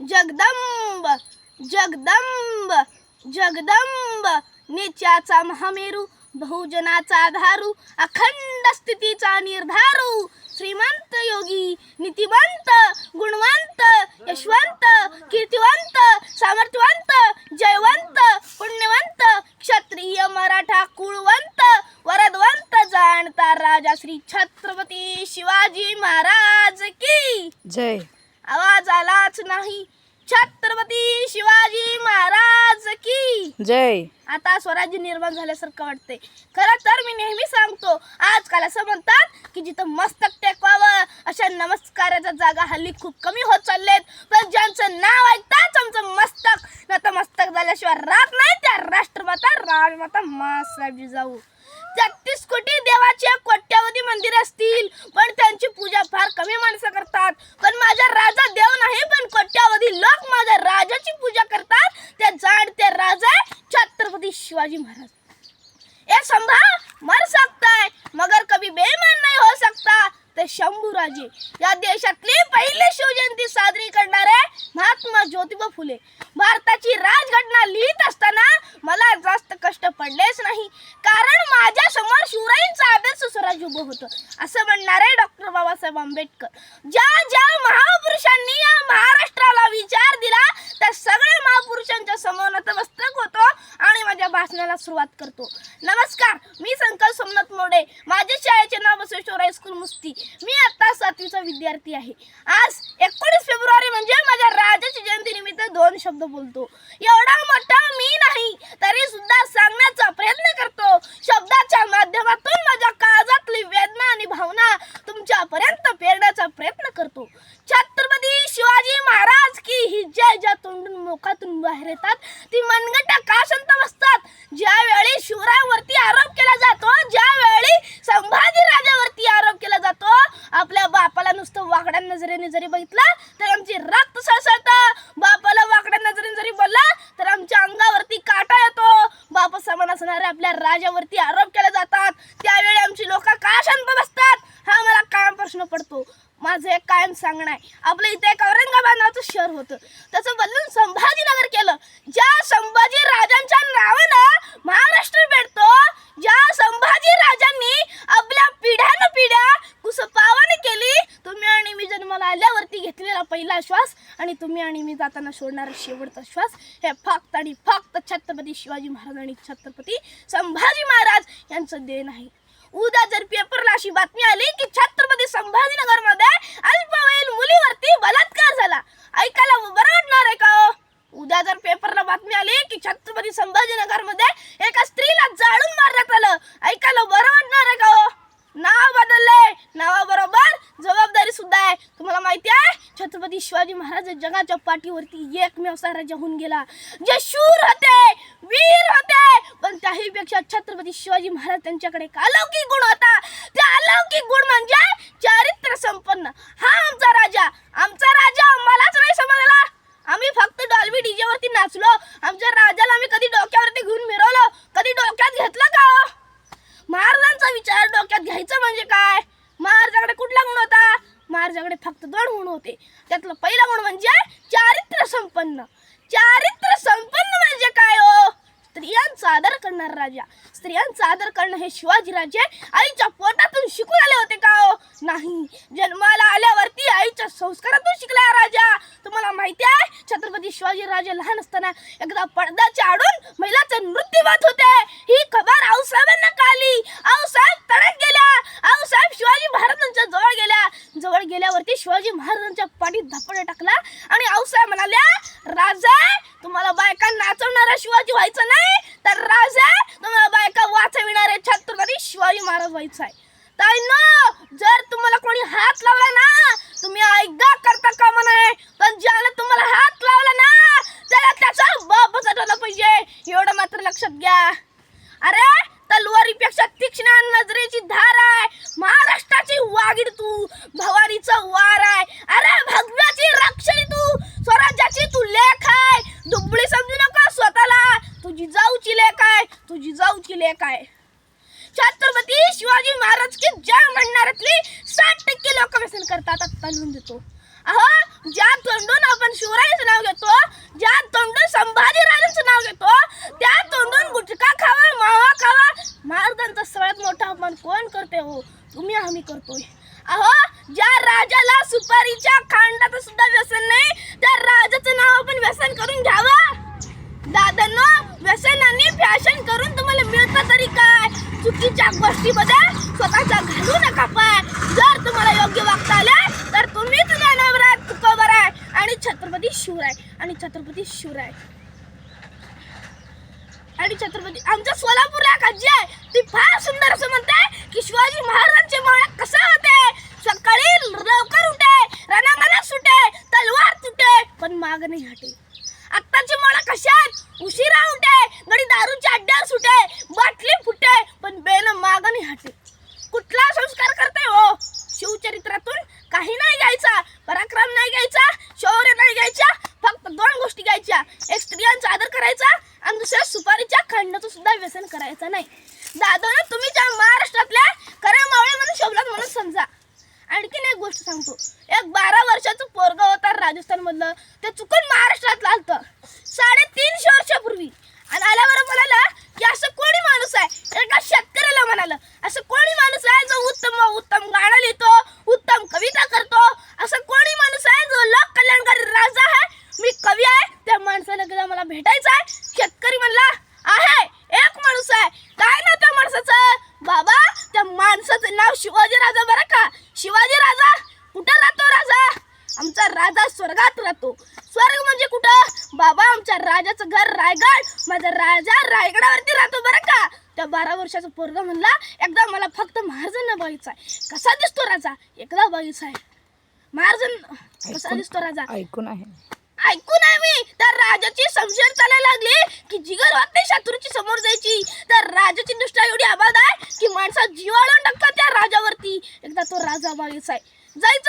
जगदंब जगदंब जगदंब, नित्याचा महामेरू, बहुजनाचा धारू, अखंड स्थितीचा निर्धारू, श्रीमंत योगी, नीतिवंत, गुणवंत, यशवंत, कीर्तिवंत, सामर्थ्यवंत, जयवंत, पुण्यवंत, क्षत्रिय मराठा कुळवंत, वरदवंत, जाणता राजा श्री छत्रपती शिवाजी महाराज की जय. आवाज आलाच नाही. छत्रपती शिवाजी महाराज की जय. आता स्वराज्य निर्माण झाल्यासारखं वाटतंय. खरं तर मी नेहमी सांगतो, आजकाल असं म्हणतात की जिथं मस्तक टेकवावं अशा नमस्काराच्या जागा हल्ली खूप कमी होत चाललेत. पण ज्यांचं नाव ऐकताच आमचं मस्तक नतमस्तक झाल्याशिवाय राहत नाही त्या राष्ट्रमाता राजमाता माँसाहेब जिजाऊ. 33 कोटी देवाचे कोट्यावधी मंदिर असतील, पण त्यांची पूजा फार कमी माणसं करतात. पण माझा राजा देव नाही, पण कोट्यावधी लोक माझ्या राजाची पूजा करतात. ते जाणते राजा छत्रपती शिवाजी महाराज. ये संभा मर सकता है मगर कभी बेईमान नहीं हो सकता. ते शंभूराजे या देशातली पहिली शिवजयंती साजरी करणारे महात्मा ज्योतिबा फुले. भारताची राजघटना लिहित असताना मला जास्त कष्ट पडलेच नाही, कारण माझ्या समोर शिवरायांचं आदर्श स्वराज्य उभं होतं. असं म्हणणारे डॉक्टर बाबासाहेब आंबेडकर. ज्या ज्या महापुरुषांनी या महाराष्ट्राला विचार दिला त्या सगळ्या महापुरुषांच्या समोर नतमस्तक होतो आणि माझ्या भाषणाला सुरुवात करतो. नमस्कार, मी संकल्प सोमनाथ मोडे. माझ्या शाळेचे नाव बसवेश्वर हायस्कूल मुस्ती. मी आता 7वीचा विद्यार्थी आहे. आज 19 फेब्रुवारी म्हणजे माझ्या राजाची जयंती निमित्त 2 शब्द बोलतो. एवढा मोठा मी नाही तरी सुद्धा सांगण्याचा प्रयत्न करतो. शब्दाच्या माध्यमातून माझ्या काळजातली वेदना आणि भावना तुमच्यापर्यंत पेरण्याचा प्रयत्न करतो. छत्रपती शिवाजी महाराज की ही जय ज्या तोंडून मुखातून बाहेर येतात ती मनगटा का शांत बसतात. ज्यावेळी शिवरायांवरती आरोप केला जातो, ज्यावेळी संभाजी राजावरती आरोप केला जातो, आपल्या बापाला नुसतं वाकड्या नजरेने जरी बघितलं तर आमची रक्त सळसळतं. बापाला वाकड्या नजरेने जरी बोलला तर आमच्या अंगावरती काटा येतो. बापा समान असणाऱ्या आपल्या राजावरती आरोप केले जातात, त्यावेळी आमची लोक का शांत बसतात हा मला कायम प्रश्न पडतो. माझं एक कायम सांगणं आहे, आपलं इथे एक औरंगाबाद नावाचं शहर होतं, त्याचं बदलून संभाजीनगर केलं. ज्या संभाजी राजांच्या नावानं महाराष्ट्र भेटतो, ज्या संभाजी राजांनी आपल्या पिढ्यानं पिढ्या कुसपावाने केली, तुम्ही आणि मी जन्माला आल्यावरती घेतलेला पहिला श्वास आणि तुम्ही आणि मी जाताना सोडणारा शेवटचा श्वास, हे फक्त आणि फक्त छत्रपती शिवाजी महाराज आणि छत्रपती संभाजी महाराज यांचं देण आहे. उद्या जर पेपरला अशी बातमी आली की छत्रपती संभाजीनगर मध्ये अल्पवयीन मुलीवरती बलात्कार झाला, ऐकायला बरं वाटणार आहे का? उद्या जर पेपरला बातमी आली की छत्रपती संभाजीनगर मध्ये एका स्त्रीला जाळून मारण्यात आलं, ऐकायला बरं वाटणार आहे का? नाव बदललंय, नावाबरोबर जबाबदारी सुद्धा आहे. तुम्हाला माहिती आहे, छत्रपती शिवाजी महाराज जगाच्या पाठीवरती एकमेव राजा होऊन गेला, जे शूर होते, वीर होते, पण त्याहीपेक्षा छत्रपती शिवाजी महाराज त्यांच्याकडे एक अलौकिक गुण होता. ते अलौकिक गुण म्हणजे चारित्र्य संपन्न. हा आमचा राजा आम्हालाच नाही समजला. आम्ही फक्त डॉल्बी डीजे वरती नाचलो, आमच्या राजाला आम्ही कधी डोक्यावरती घेऊन मिरवलो, कधी डोक्यात घेतलं का? महाराजांचा विचार डोक्यात घ्यायचं म्हणजे काय? महाराजांकडे कुठला गुण होता? महाराजांकडे फक्त 2 गुण होते. त्यातला पहिला गुण म्हणजे चारित्र्य संपन्न. चारित्र्य संपन्न म्हणजे काय हो? स्त्रियांचा आदर करणारा राजा. स्त्रियांचा आदर करणं हे शिवाजी राजे आईच्या पोटातून शिकून आले होते का हो? नाही, जन्माला आल्यावरती आईच्या संस्कारातून शिकला राजा. तुम्हाला माहिती आहे, छत्रपती शिवाजी राजे लहान असताना एकदा पडद्याच्या आडून महिलाचं मृत्यूवात होते. ही खबर आऊसाहेबांना कळली. आऊसाहेब तडक गेल्या. आऊसाहेब शिवाजी महाराजांच्या जवळ गेल्यावरती शिवाजी महाराजांच्या पाठीत धपडा टाकला आणि आऊसाहेब म्हणाल्या, राजा तुम्हाला बायका नाचवणारा शिवाजी व्हायचं नाही, तर राजा तुम्हाला बायका वाचविणारे छत्रपती शिवाजी महाराज व्हायचं आहे. ताईंनो, जर तुम्हाला कोणी हात लावला ना, तुम्ही ऐका करता कामा नये, पण ज्याला तुम्हाला हात लावला ना त्याला त्याचा बापच आठवला पाहिजे, एवढं मात्र लक्षात घ्या. अरे तलवारीपेक्षा तीक्ष्ण नजरेची धार आहे, महाराष्ट्राची वाघीण तू, भवानीचा वार आहे. अरे भगव्याची रक्षणी तू, स्वराज्याची तू लेख आहे. दुबळी समजू नका स्वतःला, तुझी जाऊची लेख आहे, तुझी जाऊची लेख आहे. छत्रपती शिवाजी महाराज की जय म्हणणाऱ्यातली 60% लोक व्यसन करतात. आता लिहून देतो. अहो, ज्या तोंडून आपण शिवराय शिवरायांचं नाव घेतो, ज्या तोंडून संभाजी राजांचं नाव घेतो, त्या तोंडून गुटखा खावा, मावा खावा. महाराजांचा सगळ्यात मोठा अपमान कोण करते हो? तुम्ही आम्ही करतोय. अहो, ज्या राजाला सुपारीच्या खांडाचं सुद्धा व्यसन नाही, त्या राजाचं नाव आपण व्यसन करून घ्यावं. दादांनो, व्यसनाने फॅशन करून तुम्हाला मिळतं तरी काय? चुकीच्या गोष्टीमध्ये स्वतःचा घालू नका पाय. जर तुम्हाला योग्य वागता आले तर तुम्हीच ज्ञानावर आहे, तुकोबर आहे आणि छत्रपती शिवराय आणि छत्रपती शिवराय आणि छत्रपती. आमच्या सोलापूरला एक आजी आहे, ती फार सुंदर असं म्हणते की शिवाजी महाराजांचे मावळे कसे होते? सकाळी लवकर उठे, रणांगणात सुटे, तलवार तुटे, पण माग नाही हटे. आत्ताची मुलं कशा आहेत? उशिरा उठे, गडी दारूच्या अड्ड्यावर सुटे, बाटली फुटे, पण बेन माग नाही हटे. कुठला संस्कार करते हो? शिवचरित्रातून काही नाही घ्यायचा, पराक्रम नाही घ्यायचा, शौर्य नाही घ्यायचा, फक्त दोन गोष्टी घ्यायच्या. एक स्त्रियांचा आदर करायचा आणि दुसऱ्या सुपारीच्या खांडाचं सुद्धा व्यसन करायचं नाही. दादांनो, तुम्ही ज्या महाराष्ट्रातल्या खऱ्या मावळे म्हणून शोभलात म्हणून समजा. आणखीन एक गोष्ट सांगतो. एक 12 वर्षाचं पोरग होता राजस्थान मधलं, ते चुकून महाराष्ट्रात आलतं 350 वर्षापूर्वी आणि आल्यावर म्हणाला की असं कोणी माणूस आहे? एका शेतकऱ्याला म्हणाला, असं कोणी माणूस आहे जो उत्तम गाणं लिहितो, उत्तम कविता करतो? असं कोणी माणूस आहे जो लोक कल्याणकारी राजा आहे? मी कवी आहे, त्या माणसाला गेला मला भेटायचं आहे. शेतकरी म्हणला, आहे एक माणूस आहे. काय नाव त्या माणसाचं? बाबा, त्या माणसाचं नाव शिवाजी राजा बरं का. शिवाजी राजा कुठं राहतो? राजा आमचा राजा स्वर्गात राहतो. स्वर्ग म्हणजे कुठं? बाबा, आमच्या राजाचं घर रायगड, माझा राजा रायगडावरती राहतो बरं का. त्या 12 वर्षाचा पोरगा म्हणला, एकदा मला फक्त महाराजांना बघायचं आहे. कसा दिसतो राजा? एकदा बघायचं आहे. महाराज कसा दिसतो राजा? ऐकून आहे मी. त्या राजाची संशय चालायला लागली की जिगर होत नाही शत्रूची समोर जायची. त्या राजाची दृष्टी एवढी आबाद आहे की माणसा जीवाळून टाकतात त्या राजावरती. एकदा तो राजा बघायचा आहे. जायचं